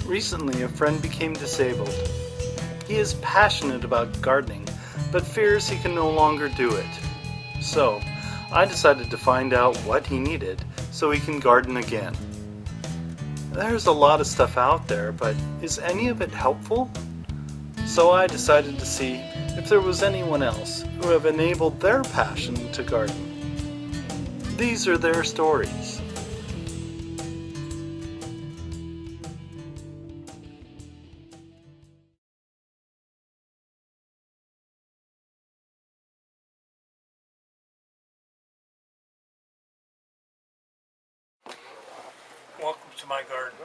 Recently, a friend became disabled. He is passionate about gardening, but fears he can no longer do it. So, I decided to find out what he needed so he can garden again. There's a lot of stuff out there, but is any of it helpful? So I decided to see if there was anyone else who have enabled their passion to garden. These are their stories. Welcome to my garden.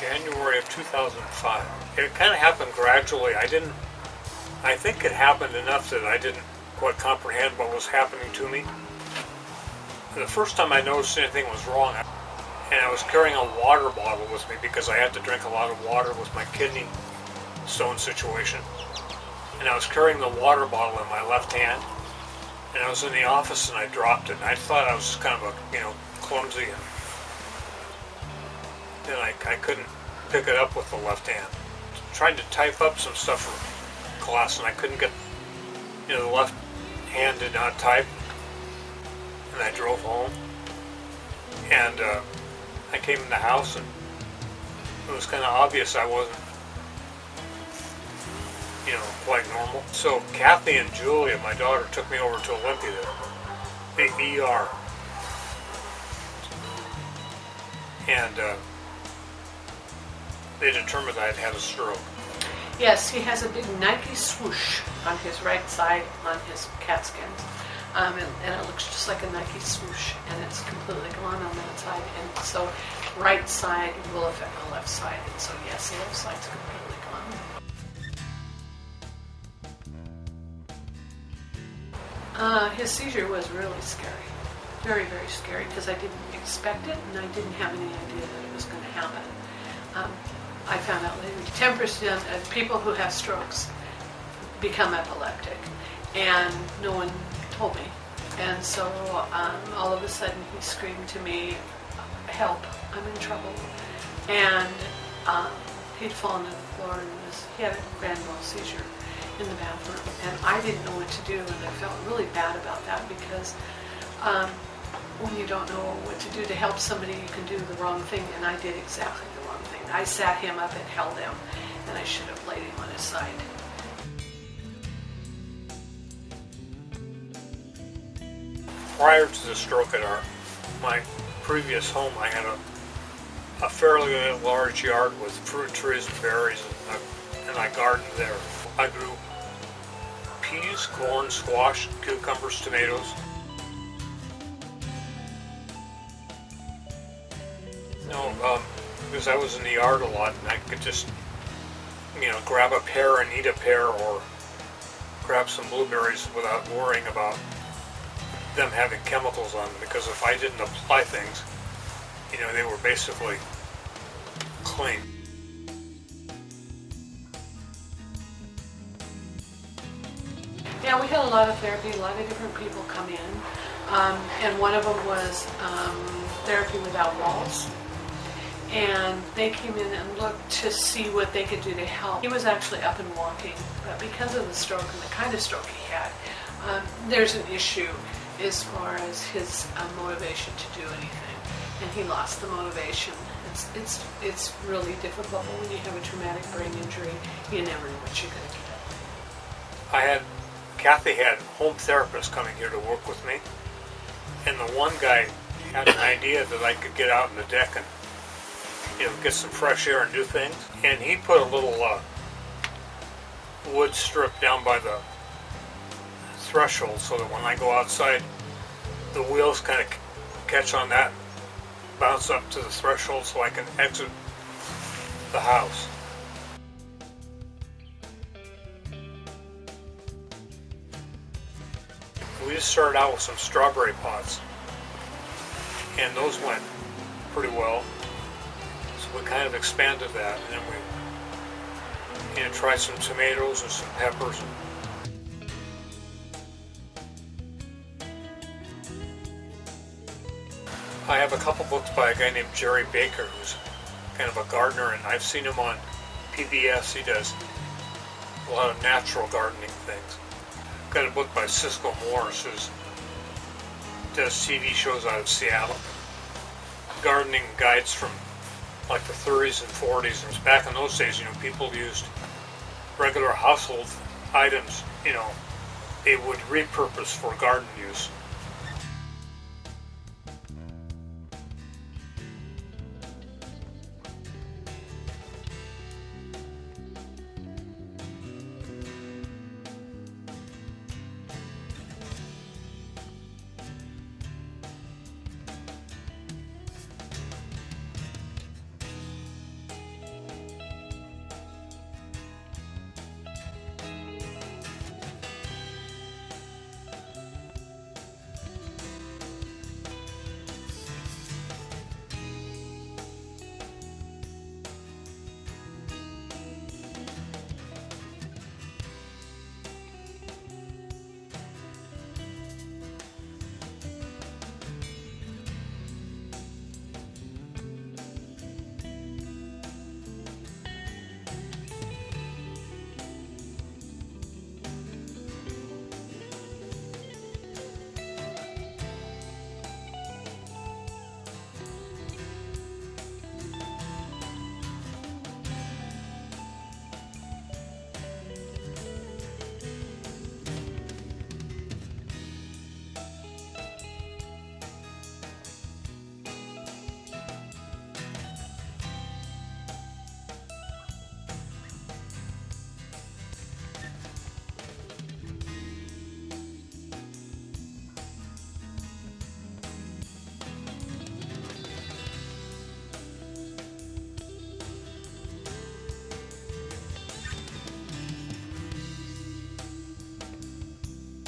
January of 2005. It kind of happened gradually. I think it happened enough that I didn't quite comprehend what was happening to me. The first time I noticed anything was wrong, and I was carrying a water bottle with me because I had to drink a lot of water with my kidney stone situation. And I was carrying the water bottle in my left hand, and I was in the office and I dropped it. And I thought I was just kind of clumsy, and I couldn't pick it up with the left hand. Tried to type up some stuff for class, and I couldn't get, the left hand did not type. And I drove home, and I came in the house, and it was kind of obvious I wasn't quite normal. So Kathy and Julia, my daughter, took me over to Olympia, the ER. And they determined I had had a stroke. Yes, he has a big Nike swoosh on his right side on his CAT scans. And it looks just like a Nike swoosh, and it's completely gone on that side. And so right side will affect the left side. And so yes, the left side's completely gone. His seizure was really scary. Very, very scary, because I didn't expect it, and I didn't have any idea that it was going to happen. I found out later 10% of people who have strokes become epileptic, and no one told me. And so all of a sudden he screamed to me, "Help, I'm in trouble." And he'd fallen to the floor, and he had a grand mal seizure in the bathroom, and I didn't know what to do, and I felt really bad about that, because when you don't know what to do to help somebody, you can do the wrong thing, and I did exactly the wrong thing. I sat him up and held him, and I should have laid him on his side. Prior to the stroke at my previous home, I had a fairly large yard with fruit trees and berries, and I gardened there. I grew peas, corn, squash, cucumbers, tomatoes. Because I was in the yard a lot, and I could just, grab a pear and eat a pear, or grab some blueberries without worrying about them having chemicals on them, because if I didn't apply things, they were basically clean. Yeah, we had a lot of therapy, a lot of different people come in, and one of them was therapy without walls. And they came in and looked to see what they could do to help. He was actually up and walking, but because of the stroke and the kind of stroke he had, there's an issue as far as his motivation to do anything, and he lost the motivation. It's really difficult when you have a traumatic brain injury. You never know what you're going to get. Kathy had home therapists coming here to work with me, and the one guy had an idea that I could get out on the deck and get some fresh air and do things. And he put a little wood strip down by the threshold, so that when I go outside, the wheels kind of catch on that, bounce up to the threshold, so I can exit the house. We just started out with some strawberry pots, and those went pretty well. So we kind of expanded that, and then we tried some tomatoes and some peppers. I have a couple books by a guy named Jerry Baker, who's kind of a gardener, and I've seen him on PBS. He does a lot of natural gardening things. I've got a book by Cisco Morris, who does TV shows out of Seattle. Gardening guides from like the 30s and 40s. And back in those days, people used regular household items, they would repurpose for garden use.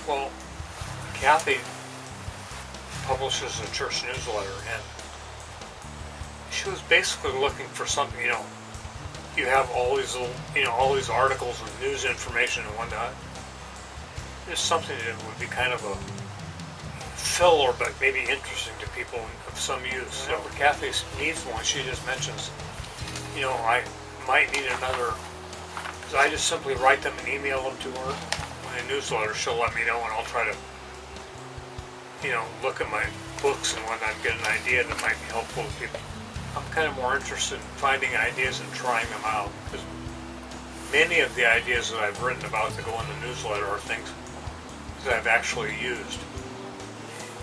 Well, Kathy publishes a church newsletter, and she was basically looking for something, you have all these little, all these articles and news information and whatnot. Just something that would be kind of a filler, but maybe interesting to people of some use. So Kathy needs one. She just mentions, I might need another, because I just simply write them and email them to her. In a newsletter, she'll let me know, and I'll try to, look at my books and whatnot, get an idea that might be helpful to people. I'm kind of more interested in finding ideas and trying them out, because many of the ideas that I've written about that go in the newsletter are things that I've actually used.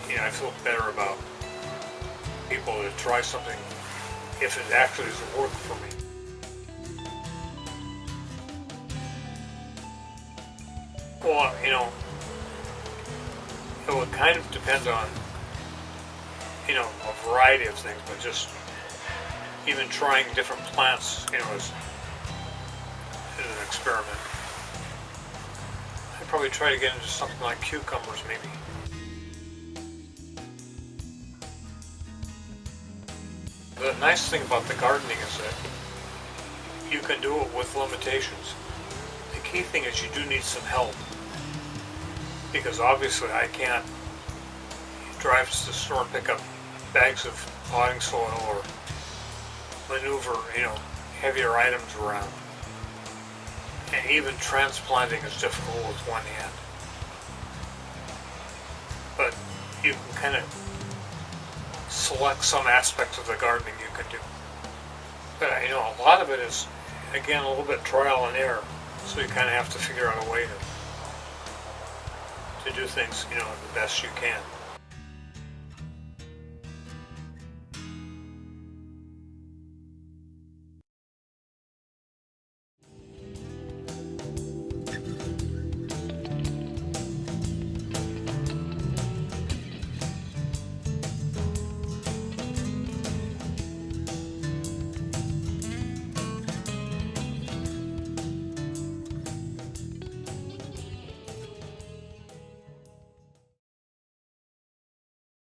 I feel better about people to try something if it actually is working for me. Well, it would kind of depend on, a variety of things, but just even trying different plants, as an experiment. I'd probably try to get into something like cucumbers, maybe. The nice thing about the gardening is that you can do it with limitations. The key thing is you do need some help, because obviously I can't drive to the store and pick up bags of potting soil or maneuver, heavier items around. And even transplanting is difficult with one hand. But you can kind of select some aspects of the gardening you can do. But a lot of it is, again, a little bit trial and error. So you kind of have to figure out a way to do things, the best you can.